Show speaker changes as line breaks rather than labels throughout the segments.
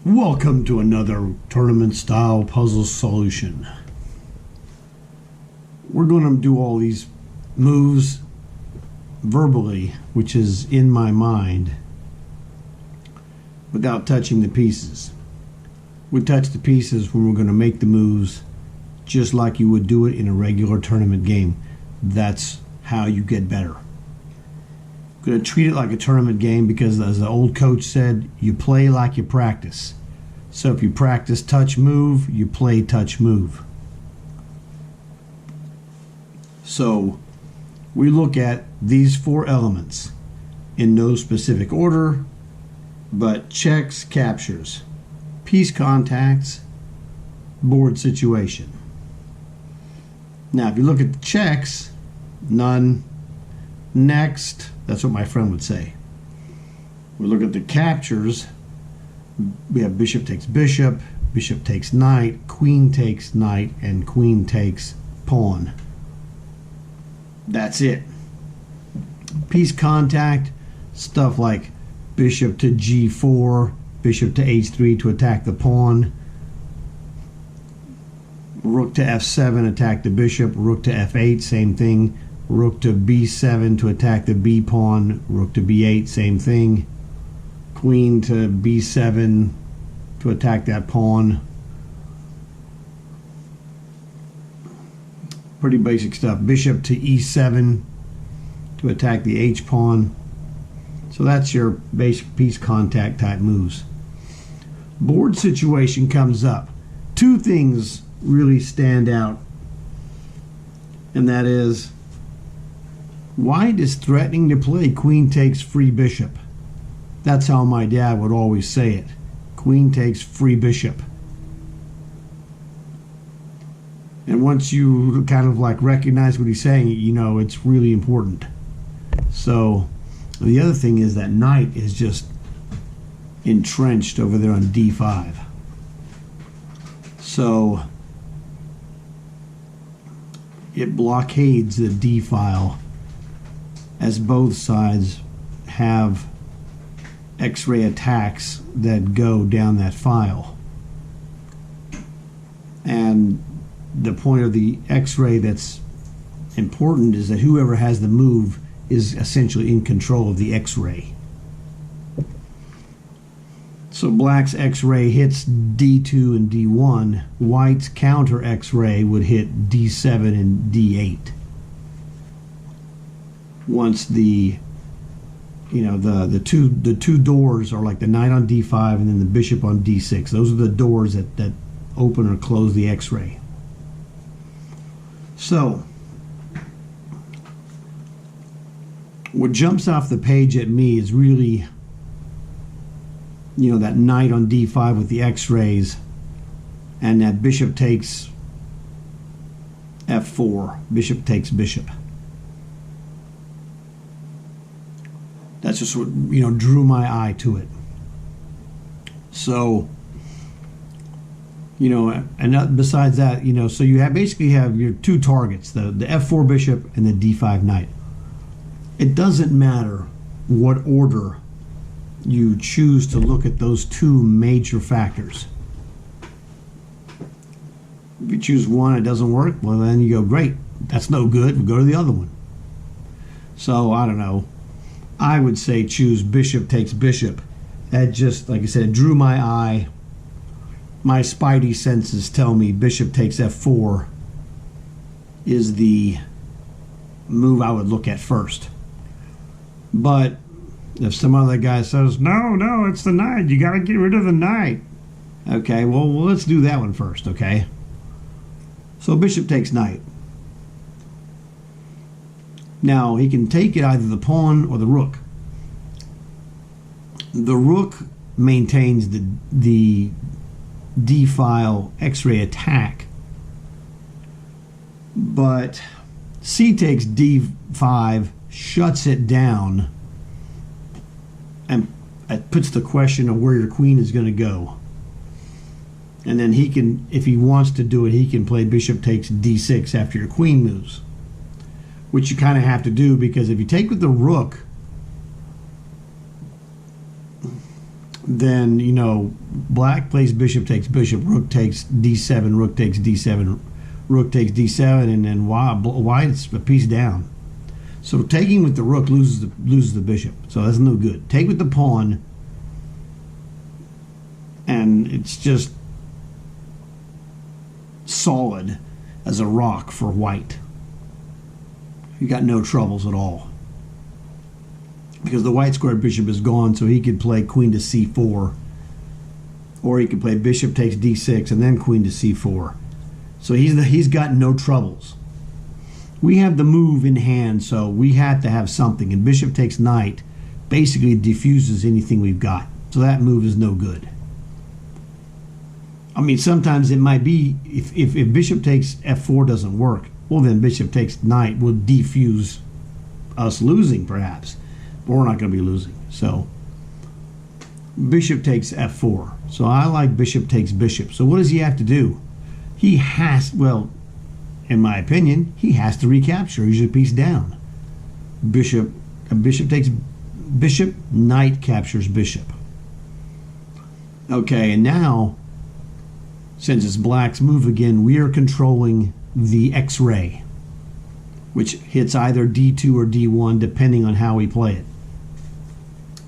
Welcome to another tournament style puzzle solution. We're going to do all these moves verbally, which is in my mind, without touching the pieces. We touch the pieces when we're going to make the moves just like you would do it in a regular tournament game. That's how you get better. I'm going to treat it like a tournament game because, as the old coach said, you play like you practice. So if you practice touch move, you play touch move. So we look at these four elements in no specific order, but checks, captures, piece contacts, board situation. Now if you look at the checks, none, next, that's what my friend would say. We look at the captures, we have bishop takes bishop, bishop takes knight, queen takes knight, and queen takes pawn. That's it. Piece contact, stuff like bishop to g4, bishop to h3 to attack the pawn, rook to f7, attack the bishop, rook to f8, same thing, rook to b7 to attack the b pawn, rook to b8, same thing, queen to b7 to attack that pawn. Pretty basic stuff. Bishop to e7 to attack the h pawn. So that's your basic piece contact type moves. Board situation comes up. Two things really stand out, and that is, white is threatening to play queen takes free bishop. That's how my dad would always say it. Queen takes free bishop. And once you kind of like recognize what he's saying, you know it's really important. So the other thing is that knight is just entrenched over there on d5. So it blockades the d file, as both sides have X-ray attacks that go down that file. And the point of the X-ray that's important is that whoever has the move is essentially in control of the X-ray. So black's X-ray hits D2 and D1. White's counter X-ray would hit D7 and D8. Once the two doors are like the knight on D5 and then the bishop on D6. Those are the doors that open or close the X-ray. So what jumps off the page at me is really, that knight on D5 with the X-rays, and that bishop takes F4, bishop takes bishop. That's just what drew my eye to it. So and besides that, so you basically have your two targets, the F4 bishop and the D5 knight. It doesn't matter what order you choose to look at those two major factors. If you choose one, it doesn't work, well then you go, great, that's no good, we'll go to the other one. So I don't know, I would say choose bishop takes bishop. That just, like I said, it drew my eye. My spidey senses tell me bishop takes f4 is the move I would look at first. But if some other guy says, no, it's the knight, you got to get rid of the knight. Okay, well, let's do that one first, okay? So bishop takes knight. Now, he can take it either the pawn or the rook. The rook maintains the D-file X-ray attack, but C takes D5, shuts it down, and it puts the question of where your queen is going to go. And then he can, if he wants to do it, he can play bishop takes D6 after your queen moves, which you kind of have to do, because if you take with the rook, then, you know, black plays bishop takes bishop, rook takes d7, rook takes d7, rook takes d7, and then white's a piece down. So taking with the rook loses the bishop, so that's no good. Take with the pawn, and it's just solid as a rock for white. You got no troubles at all, because the white squared bishop is gone, so he could play queen to c4, or he could play bishop takes d6 and then queen to c4. So he's got no troubles. We have the move in hand, so we have to have something, and bishop takes knight basically diffuses anything we've got, so that move is no good. I mean, sometimes it might be, if bishop takes f4 doesn't work, well then bishop takes knight will defuse us losing perhaps, but we're not going to be losing. So bishop takes f4. So I like bishop takes bishop. So what does he have to do? He has, well, in my opinion, he has to recapture. He's a piece down. Bishop takes bishop, knight captures bishop. Okay, and now, since it's black's move again, we are controlling the X-ray, which hits either D2 or D1 depending on how we play it.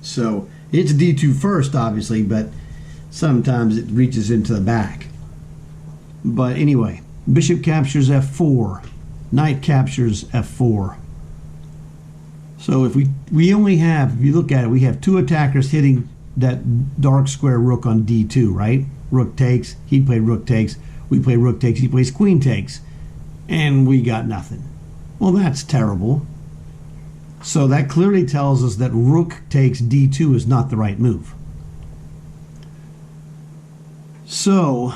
So it's D2 first, obviously, but sometimes it reaches into the back. But anyway, bishop captures F4, knight captures F4. So if we only have, if you look at it, we have two attackers hitting that dark square rook on D2, right? Rook takes, he played rook takes, we play rook takes, he plays queen takes, and we got nothing. Well, that's terrible. So that clearly tells us that rook takes D2 is not the right move. So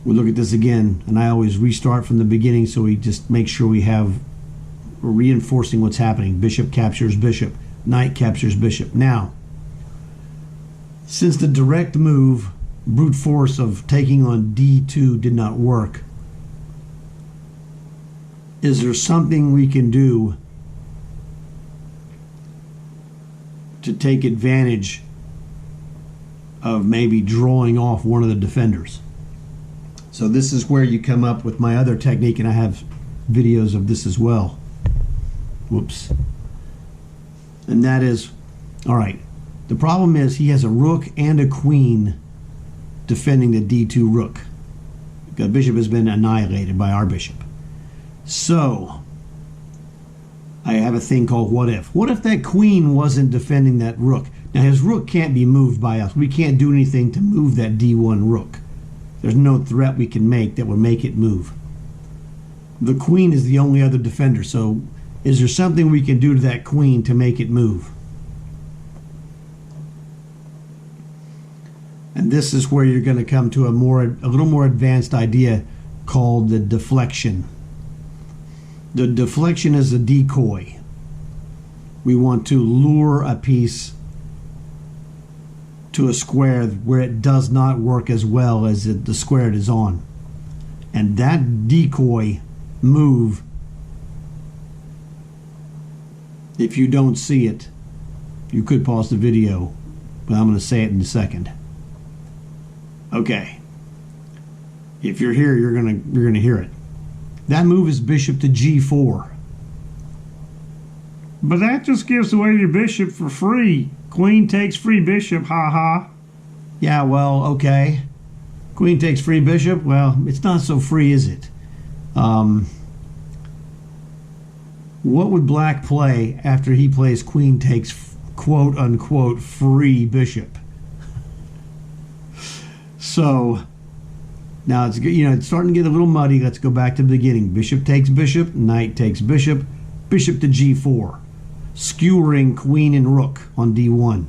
we look at this again, and I always restart from the beginning so we just make sure we're reinforcing what's happening. Bishop captures bishop, knight captures bishop. Now, since the direct move, brute force of taking on D2 did not work, is there something we can do to take advantage of maybe drawing off one of the defenders? So this is where you come up with my other technique, and I have videos of this as well. Whoops. And that is, all right, the problem is he has a rook and a queen defending the D2 rook. The bishop has been annihilated by our bishop. So I have a thing called what if. What if that queen wasn't defending that rook? Now his rook can't be moved by us. We can't do anything to move that D1 rook. There's no threat we can make that would make it move. The queen is the only other defender, so is there something we can do to that queen to make it move? And this is where you're going to come to a little more advanced idea called the deflection. The deflection is a decoy. We want to lure a piece to a square where it does not work as well as the square it is on. And that decoy move, if you don't see it, you could pause the video, but I'm going to say it in a second. Okay. If you're here, you're gonna hear it. That move is bishop to G4.
But that just gives away your bishop for free. Queen takes free bishop, ha.
Yeah, well, okay. Queen takes free bishop. Well, it's not so free, is it? What would black play after he plays queen takes quote unquote free bishop? So now it's starting to get a little muddy. Let's go back to the beginning. Bishop takes bishop, knight takes bishop, bishop to G4, skewering queen and rook on D1.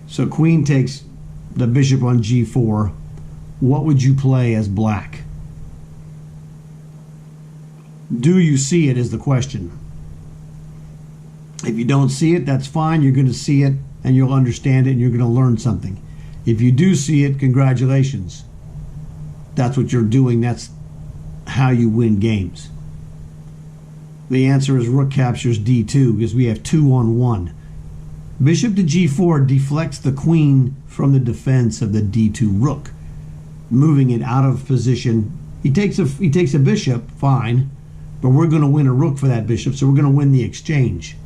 So queen takes the bishop on G4. What would you play as black? Do you see it is the question. If you don't see it, that's fine. You're going to see it and you'll understand it and you're going to learn something. If you do see it, congratulations. That's what you're doing. That's how you win games. The answer is rook captures D2 because we have 2 on 1. Bishop to g4 deflects the queen from the defense of the d2 rook, moving it out of position. He takes a bishop, fine, but we're going to win a rook for that bishop, so we're going to win the exchange.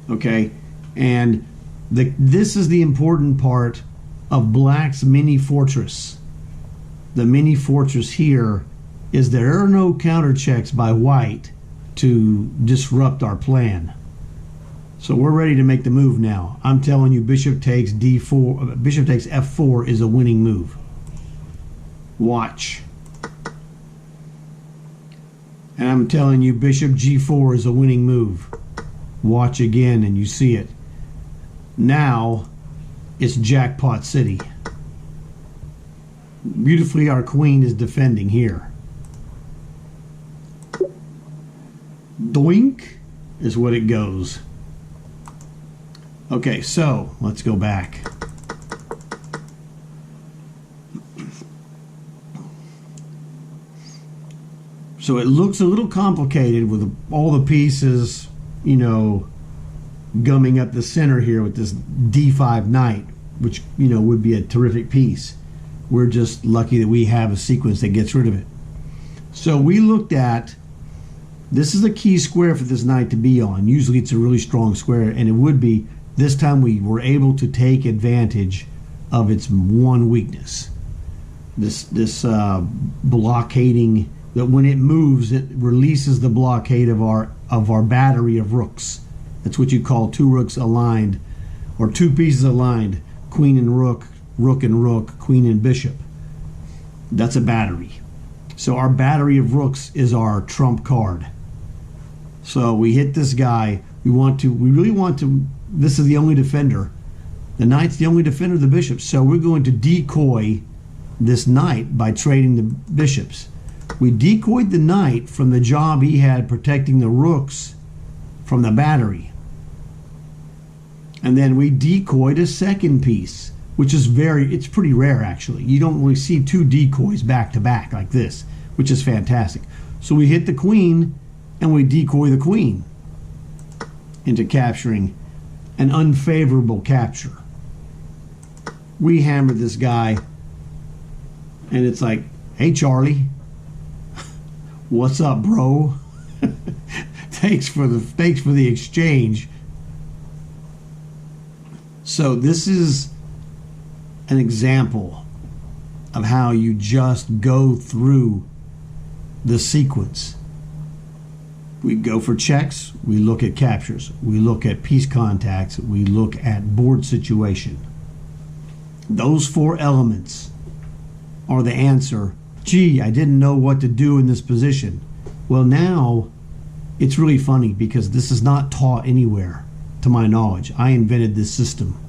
Okay, and this is the important part of black's mini fortress. The mini fortress here is there are no counter checks by white to disrupt our plan. So we're ready to make the move now. I'm telling you, bishop takes d4, bishop takes f4 is a winning move. Watch. And I'm telling you, bishop g4 is a winning move. Watch again and you see it. Now it's jackpot city. Beautifully, our queen is defending here. Doink is what it goes. Okay, so let's go back. So it looks a little complicated with all the pieces, you know, gumming up the center here with this d5 knight, which, you know, would be a terrific piece. We're just lucky that we have a sequence that gets rid of it. So we looked at, this is a key square for this knight to be on. Usually it's a really strong square, and it would be. This time we were able to take advantage of its one weakness. This blockading, that when it moves, it releases the blockade of our battery of rooks. That's what you call two rooks aligned, or two pieces aligned, queen and rook, rook and rook, queen and bishop. That's a battery. So our battery of rooks is our trump card. So we hit this guy. We really want to, this is the only defender. The knight's the only defender of the bishop. So we're going to decoy this knight by trading the bishops. We decoyed the knight from the job he had protecting the rooks from the battery. And then we decoyed a second piece, which is it's pretty rare actually. You don't really see two decoys back to back like this, which is fantastic. So we hit the queen and we decoy the queen into capturing an unfavorable capture. We hammered this guy and it's like, hey Charlie, what's up, bro? thanks for the exchange. So this is an example of how you just go through the sequence. We go for checks, we look at captures, we look at piece contacts, we look at board situation. Those four elements are the answer. Gee, I didn't know what to do in this position. Well, now it's really funny because this is not taught anywhere to my knowledge. I invented this system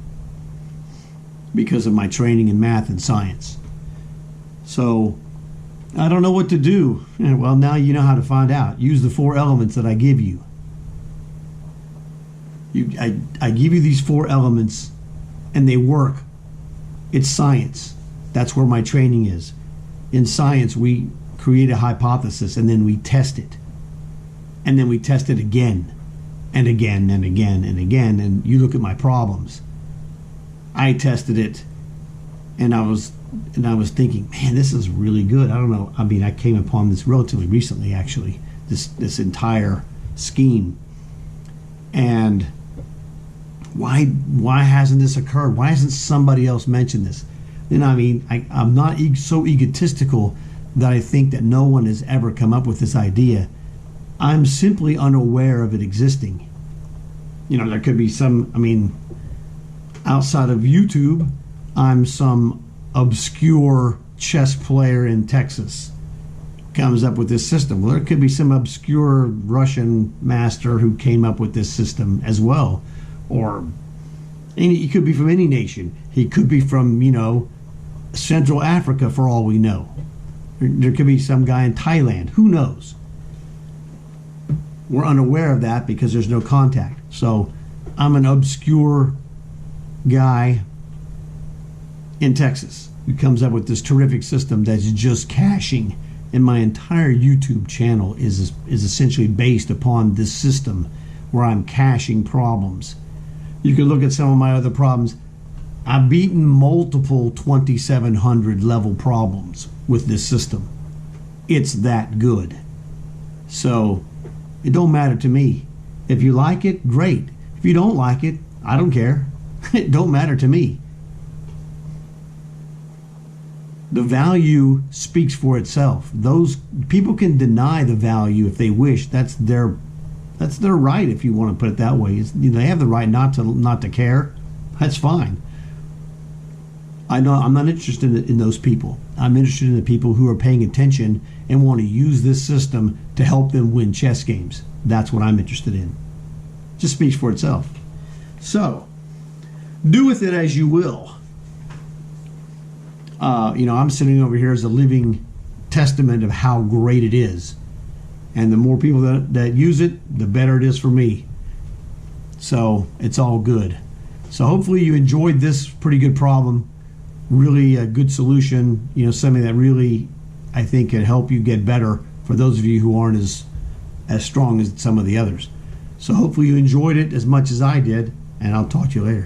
because of my training in math and science. So I don't know what to do. Well, now you know how to find out. Use the four elements that I give you. I give you these four elements and they work. It's science. That's where my training is. In science, we create a hypothesis and then we test it. And then we test it again and again and again and again. And you look at my problems. I tested it and I was thinking, man, this is really good. I don't know. I mean, I came upon this relatively recently, actually, this entire scheme. And why hasn't this occurred? Why hasn't somebody else mentioned this? And I mean, I'm not so egotistical that I think that no one has ever come up with this idea. I'm simply unaware of it existing. You know, there could be some, I mean, outside of YouTube, I'm some obscure chess player in Texas comes up with this system. Well, there could be some obscure Russian master who came up with this system as well. Or he could be from any nation. He could be from, you know, Central Africa for all we know. There could be some guy in Thailand. Who knows? We're unaware of that because there's no contact. So I'm an obscure guy in Texas who comes up with this terrific system that's just caching, and my entire YouTube channel is essentially based upon this system where I'm caching problems. You can look at some of my other problems. I've beaten multiple 2700 level problems with this system. It's that good. So it don't matter to me. If you like it, great. If you don't like it, I don't care. It don't matter to me. The value speaks for itself. Those people can deny the value if they wish. That's their right, if you want to put it that way. They have the right not to care. That's fine. I'm not interested in those people. I'm interested in the people who are paying attention and want to use this system to help them win chess games. That's what I'm interested in. Just speaks for itself. So, do with it as you will. I'm sitting over here as a living testament of how great it is. And the more people that use it, the better it is for me. So, it's all good. So, hopefully you enjoyed this pretty good problem. Really a good solution, something that really, I think, can help you get better for those of you who aren't as strong as some of the others. So hopefully you enjoyed it as much as I did, and I'll talk to you later.